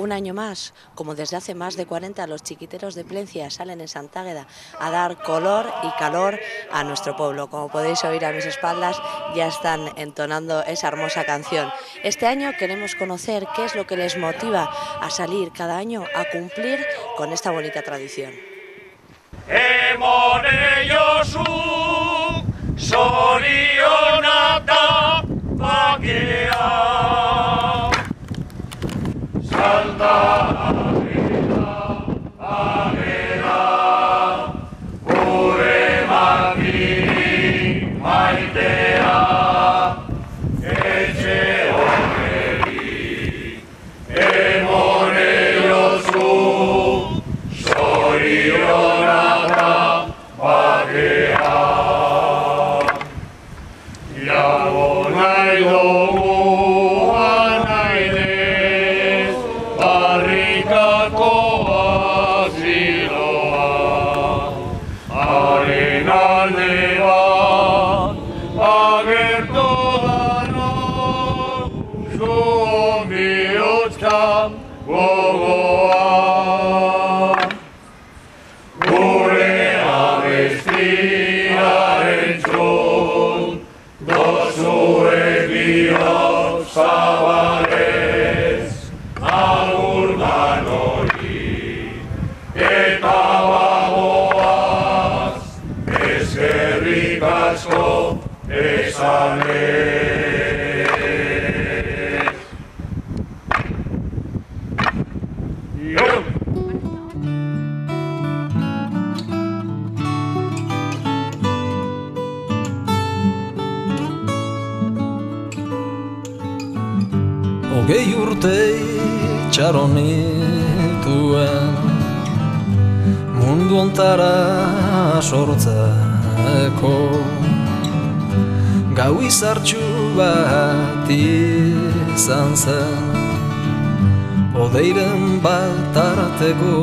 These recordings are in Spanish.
un año más, como desde hace más de 40, los chiquiteros de Plencia salen en Santágueda a dar color y calor a nuestro pueblo. Como podéis oír a mis espaldas, ya están entonando esa hermosa canción. Este año queremos conocer qué es lo que les motiva a salir cada año a cumplir con esta bonita tradición. Hogei urte itxaron nituen mundu ontara sortzeko, gau izartxu bat izan zen hodeiren bat arteko,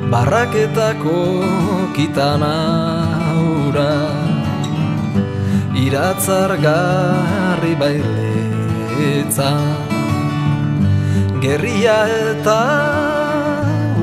barraketako kitana ura iratzargarri bailetzan, gerria eta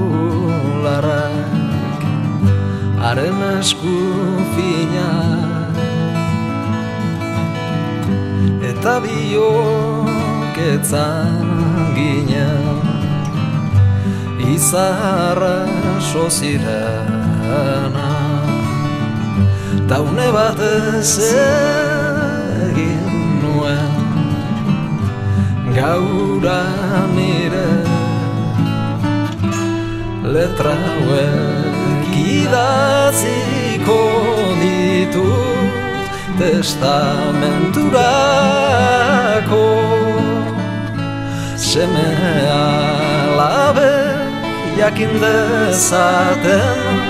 ularrak haren esku fina, eta biok etzan ginen izarra sozirana. Taune batez egin nuen gaura nire letra hauek idatziko ditut testamenturako, seme alabek jakin dezaten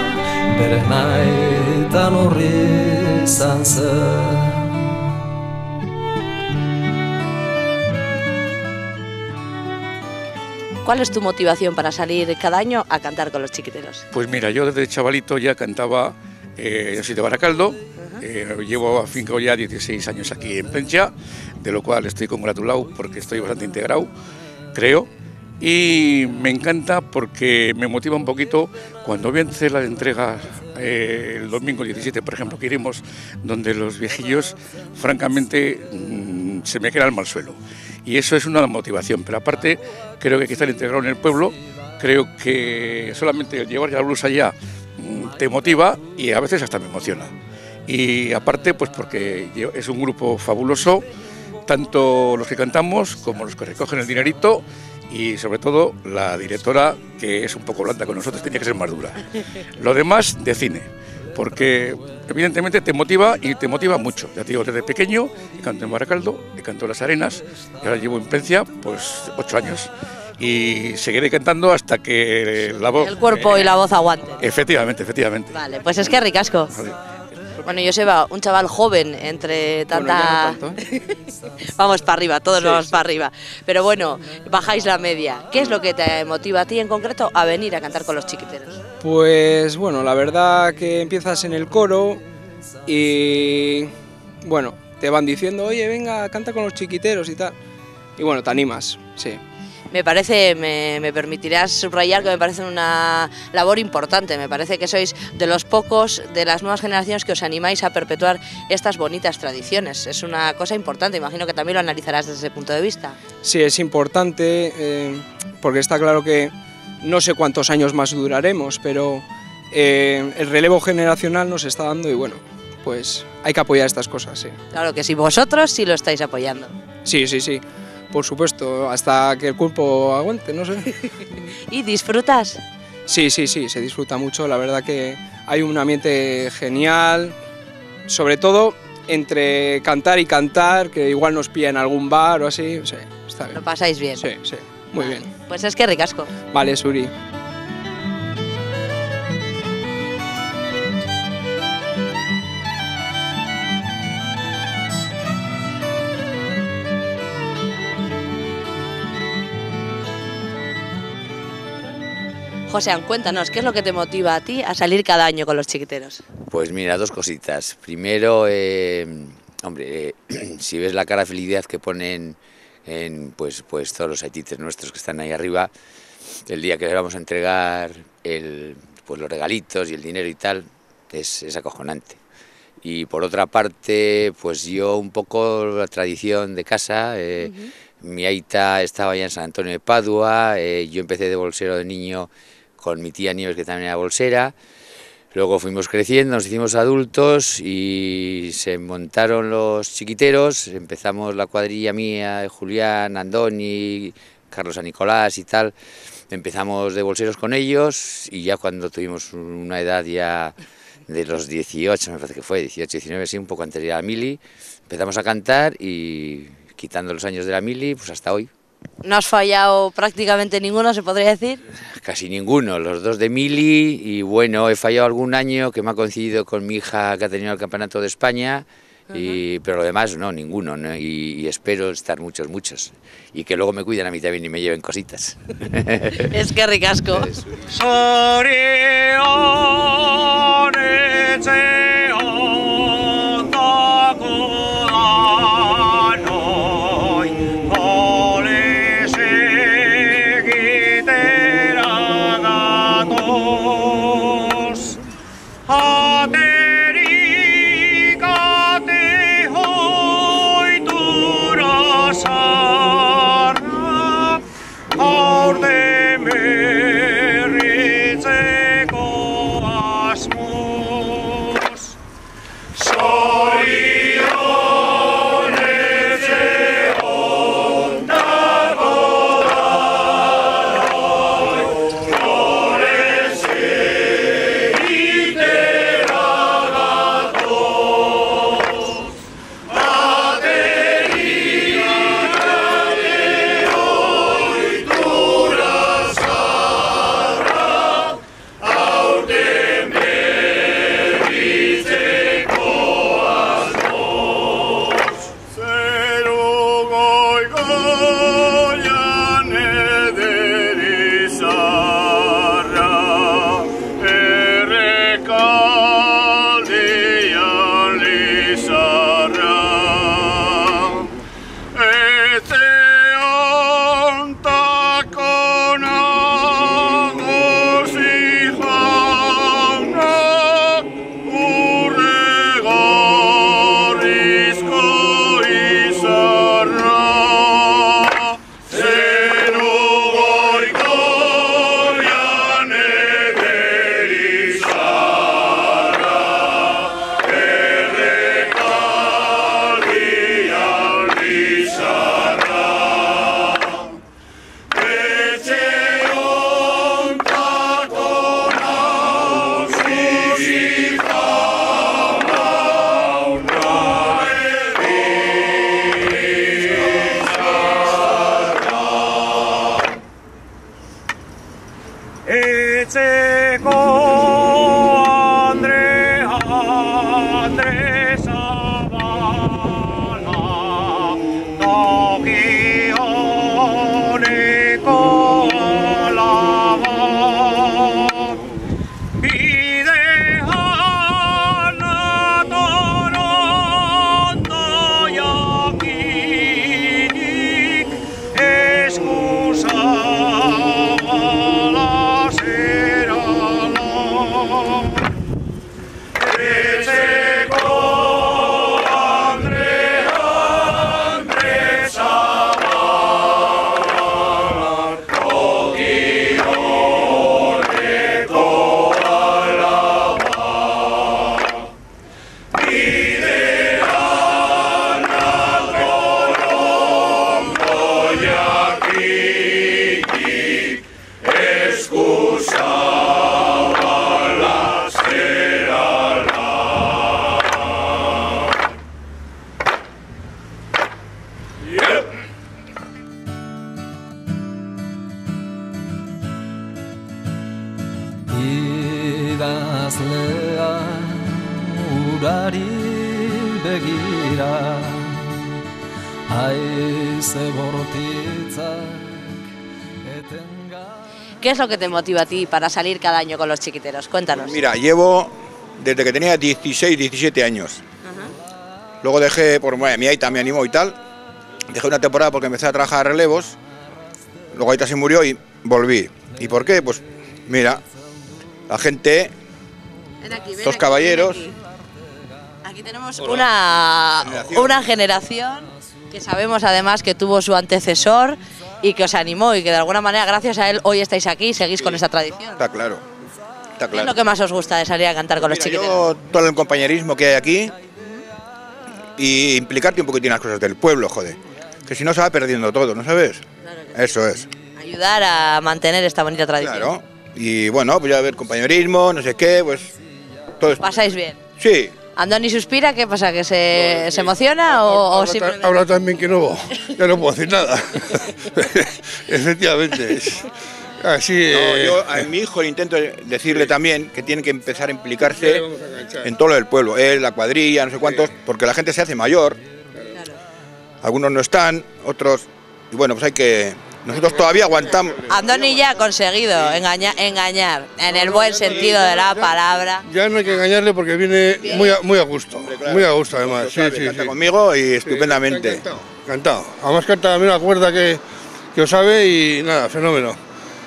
bere nahitan horri izan zen. ¿Cuál es tu motivación para salir cada año a cantar con los chiquiteros? Pues mira, yo desde chavalito ya cantaba, yo soy de Baracaldo, llevo afincado ya 16 años aquí en Plencia, de lo cual estoy congratulado porque estoy bastante integrado, creo. Y me encanta porque me motiva un poquito cuando voy a hacer las entregas el domingo 17, por ejemplo, que iremos donde los viejillos, francamente, se me queda el mal suelo. Y eso es una motivación, pero aparte creo que hay que estar integrado en el pueblo, creo que solamente el llevar la blues allá te motiva y a veces hasta me emociona. Y aparte, pues porque es un grupo fabuloso, tanto los que cantamos como los que recogen el dinerito, y sobre todo la directora, que es un poco blanda con nosotros, tenía que ser más dura. Lo demás de cine, porque evidentemente te motiva y te motiva mucho. Ya te digo, desde pequeño he cantado en Baracaldo, he cantado en Las Arenas y ahora llevo en Plencia pues 8 años y seguiré cantando hasta que la voz... El cuerpo y la voz aguante. Efectivamente, efectivamente. Vale, pues es que ricasco. Vale. Bueno, Joseba, un chaval joven entre tanta... Bueno, ya no tanto, Vamos para arriba, todos Sí, vamos sí. para arriba. Pero bueno, bajáis la media. ¿Qué es lo que te motiva a ti en concreto a venir a cantar con los chiquiteros? Pues bueno, la verdad que empiezas en el coro y bueno, te van diciendo, oye, venga, canta con los chiquiteros y tal. y bueno, te animas, sí. Me parece, me permitirás subrayar que me parece una labor importante. Me parece que sois de los pocos de las nuevas generaciones que os animáis a perpetuar estas bonitas tradiciones. Es una cosa importante, imagino que también lo analizarás desde ese punto de vista. Sí, es importante porque está claro que no sé cuántos años más duraremos, pero el relevo generacional nos está dando y bueno, pues hay que apoyar estas cosas, sí. Claro que sí, vosotros sí lo estáis apoyando. Sí, sí, sí. Por supuesto, hasta que el cuerpo aguante, no sé. ¿Y disfrutas? Sí, sí, sí, se disfruta mucho, la verdad que hay un ambiente genial, sobre todo entre cantar y cantar, que igual nos pilla en algún bar o así, sí, está bien. ¿Lo pasáis bien? Sí, sí, muy bien. Pues es que ricasco. Vale, Suri. Josean, cuéntanos, ¿qué es lo que te motiva a ti a salir cada año con los chiquiteros? Pues mira, dos cositas. Primero, hombre, si ves la cara de felicidad que ponen en pues todos los haitites nuestros que están ahí arriba, el día que les vamos a entregar pues los regalitos y el dinero y tal, es acojonante. Y por otra parte, pues yo un poco la tradición de casa, mi aita estaba ya en San Antonio de Padua, yo empecé de bolsero de niño con mi tía Nieves, que también era bolsera. Luego fuimos creciendo, nos hicimos adultos y se montaron los chiquiteros, empezamos la cuadrilla mía, Julián, Andoni, Carlos San Nicolás y tal, empezamos de bolseros con ellos y ya cuando tuvimos una edad ya de los 18, me parece que fue, 18, 19, sí, un poco anterior a la mili, empezamos a cantar y quitando los años de la mili, pues hasta hoy. ¿No has fallado prácticamente ninguno, se podría decir? Casi ninguno, los dos de mili y bueno, he fallado algún año que me ha coincidido con mi hija que ha tenido el campeonato de España, pero lo demás no, ninguno, ¿no? Y espero estar muchos y que luego me cuiden a mí también y me lleven cositas. Es que ricasco. idazlea urari begira haize bortitzak etenga. ¿Qué es lo que te motiva a ti para salir cada año con los chiquiteros? Cuéntanos. Mira, llevo desde que tenía 16, 17 años. Luego dejé, por mi Aita me animó y tal, dejé una temporada porque empecé a trabajar a relevos, luego Aita se murió y volví. ¿Y por qué? Pues mira, la gente, estos caballeros... Aquí tenemos una generación que sabemos además que tuvo su antecesor y que os animó y que de alguna manera gracias a él hoy estáis aquí y seguís con esta tradición. Está claro, está claro. ¿Qué es lo que más os gusta de salir a cantar con los chiquiteros? Yo, todo el compañerismo que hay aquí y implicarte un poquitín en las cosas del pueblo, joder. Que si no se va perdiendo todo, ¿no sabes? Claro que sí. Eso es. Ayudar a mantener esta bonita tradición. Claro. Y bueno, pues ya ver compañerismo, no sé qué, pues todo esto. ¿Pasáis bien? Sí. ¿Andoni suspira? ¿Qué pasa? ¿Que se emociona o simplemente...? Ahora también que no, ya no puedo decir nada. Efectivamente. Así, No, yo a mi hijo le intento decirle también que tiene que empezar a implicarse en todo lo del pueblo, él, la cuadrilla, no sé cuántos, porque la gente se hace mayor, algunos no están, otros, y bueno, pues hay que, nosotros todavía aguantamos. Andoni ya ha conseguido engañar, en el buen sentido de la palabra. ya no hay que engañarle porque viene muy a gusto, muy a gusto además. Sí, sí, Canta sí. conmigo y estupendamente. Cantado. Además canta a mí una cuerda que os sabe y nada, fenómeno.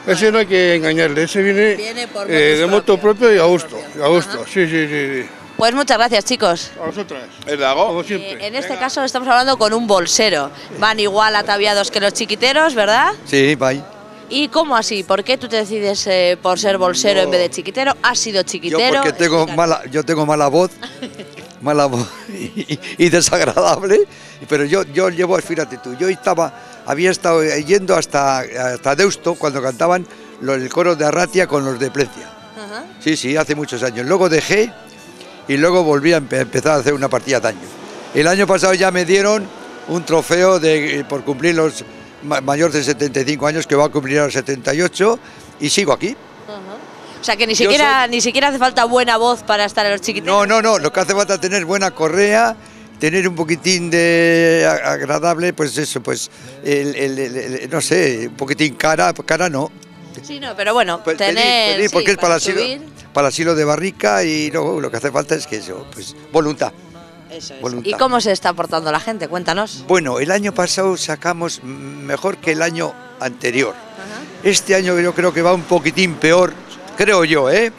Ese no hay que engañarle, ese viene por de moto propio y a gusto, Ajá. Sí, sí, sí, sí. Pues muchas gracias, chicos. A vosotras, ¿Es Dago? como siempre. En este caso estamos hablando con un bolsero. Van igual ataviados que los chiquiteros, ¿verdad? Sí, vai. ¿Y cómo así? ¿Por qué tú te decides por ser bolsero en vez de chiquitero? ¿Has sido Yo chiquitero? porque tengo mala voz y desagradable, pero yo llevo, fíjate tú, había estado yendo hasta Deusto cuando cantaban el coro de Arratia con los de Plencia. Ajá. Sí, hace muchos años. Luego dejé y luego volví a empezar a hacer una partida de año. El año pasado ya me dieron un trofeo por cumplir los mayores de 75 años, que va a cumplir a los 78, y sigo aquí. O sea que ni siquiera hace falta buena voz para estar en los chiquiteros. No, lo que hace falta es tener buena correa, tener un poquitín de agradable, pues eso, pues, no sé, un poquitín cara no. Sí, no, pero bueno, Pues tener... pedir, porque sí, es para subir. el asilo de barrica y luego lo que hace falta es que eso, pues voluntad. Eso es. Voluntad. ¿Y cómo se está portando la gente? Cuéntanos. Bueno, el año pasado sacamos mejor que el año anterior. Ajá. Este año yo creo que va un poquitín peor, creo yo, ¿eh?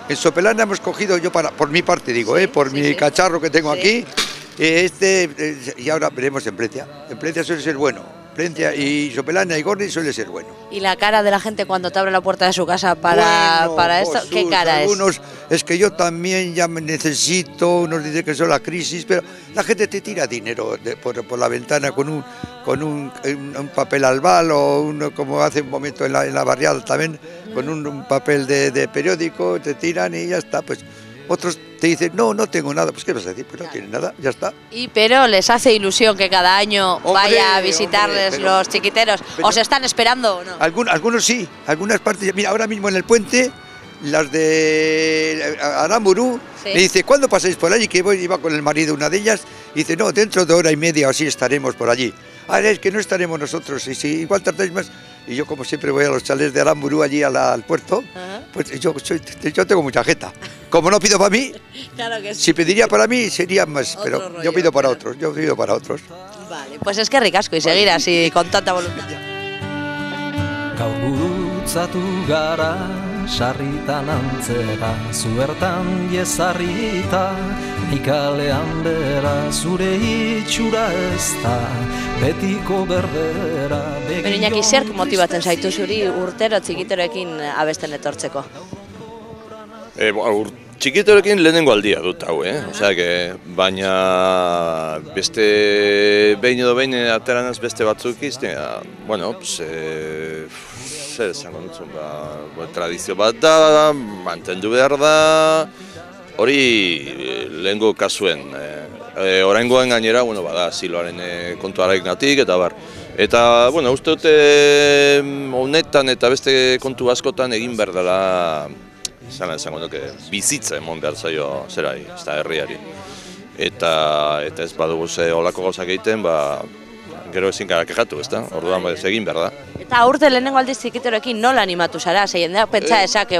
En Sopelana hemos cogido, yo por mi parte digo, por mi cacharro que tengo aquí, y ahora veremos en Plencia. En Plencia suele ser bueno. Plencia y Sopelana y Gorni suele ser bueno. ¿Y la cara de la gente cuando te abre la puerta de su casa para esto? ¿Qué cara algunos, es que yo también ya me necesito, unos dicen que son la crisis, pero la gente te tira dinero por la ventana con un papel albal o como hace un momento en la barriada también, con un papel de periódico, te tiran y ya está, pues. Otros te dicen, no tengo nada. Pues ¿qué vas a decir? Pues no tienes nada, ya está. Pero les hace ilusión que cada año vaya a visitarles pero, los chiquiteros. ¿Os están esperando o no? Algunos sí, algunas partes. Mira, ahora mismo en el puente, las de Aramburu, me dice, ¿cuándo pasáis por allí? Que iba con el marido, una de ellas, y dice, no, dentro de hora y media o así estaremos por allí. Es que no estaremos nosotros, y si igual tardáis más. Y yo, como siempre, voy a los chalés de Aramburu, allí al puerto, pues yo tengo mucha jeta. Como no pido para mí, Claro que sí. si pediría para mí sería más, Otro pero rollo, yo pido para claro. otros. Vale, pues es que ricasco y seguir así con tanta voluntad. Gaur gurutzatu gara, sarritan antzera, zuertan jezarrita, nikalean bera, zure itxura ez da, betiko berbera. Pero Iñaki, zerk motibatzen zaitu zuri urtero txikiteroekin abesten etortzeko? Txikitorekin lehenengo aldia dut hau, Osea, baina beste behin edo behin ateranaz beste batzuk iztea, bueno, zer esango dutzen, tradizio bat da, mantendu behar da, hori lehengo kasuen. Oraingoan gainera, bada, siloaren kontuarengatik eta bar. Eta, bueno, uste dute honetan eta beste kontu askotan egin behar dela, esango nuke, bizitza emon behar zaio zerai, ez da herriari. Eta ez badugu olako gauzak egiten, gero ezin gara kexatu, ez da? Orduan egin behar da. Eta aurte lehenengo aldiz txikiteroekin nola animatu zara? Jendeak pentsa esake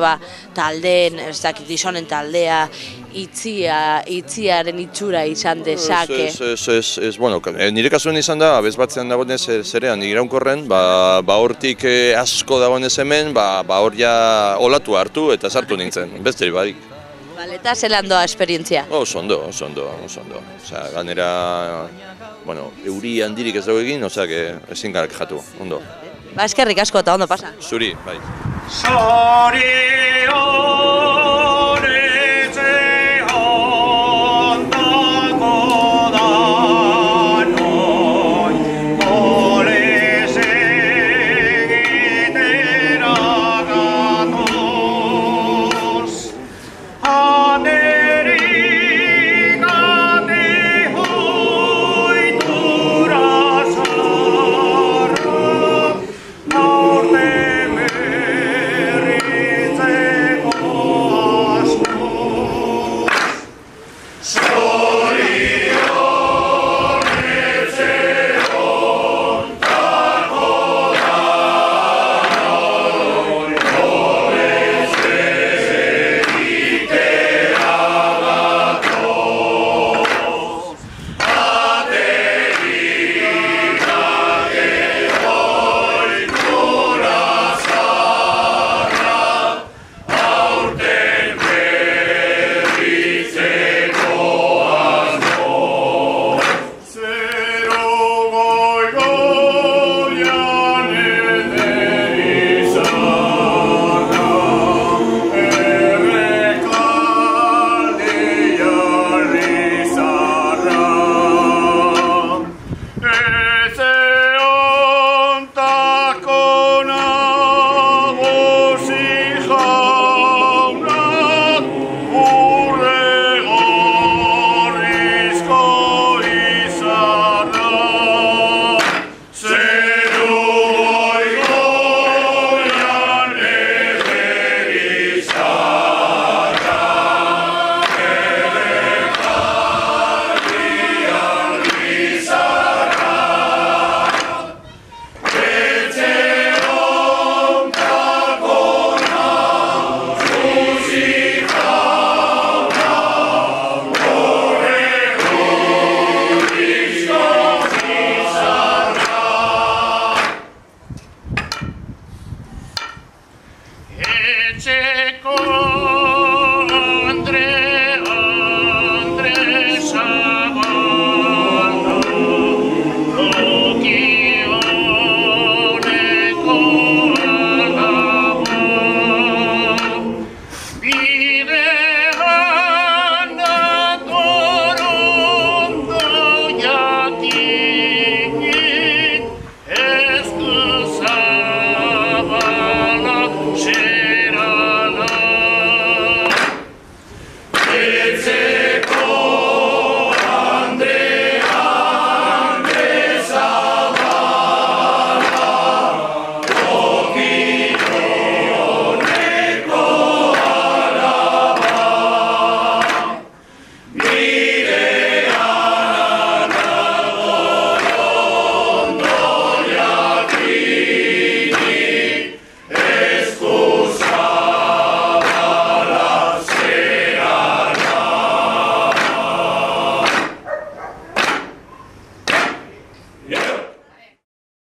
taldeen, ez dakit gizonen taldea, itziaren itxura izan dezake. Ez, bueno, nire kasuen izan da, abez batzean dagoenez zerean iraunkorren, hortik asko dagoenez hemen, hor ja olatu hartu eta sartu nintzen, besteri barik. Eta zelan doa esperientzia? Oso ondo. Ganera, euri handirik ez dugu egin, ezin gara kexatu, ondo. Eskerrik asko eta ondo pasa. Zuri, bai. Etxeko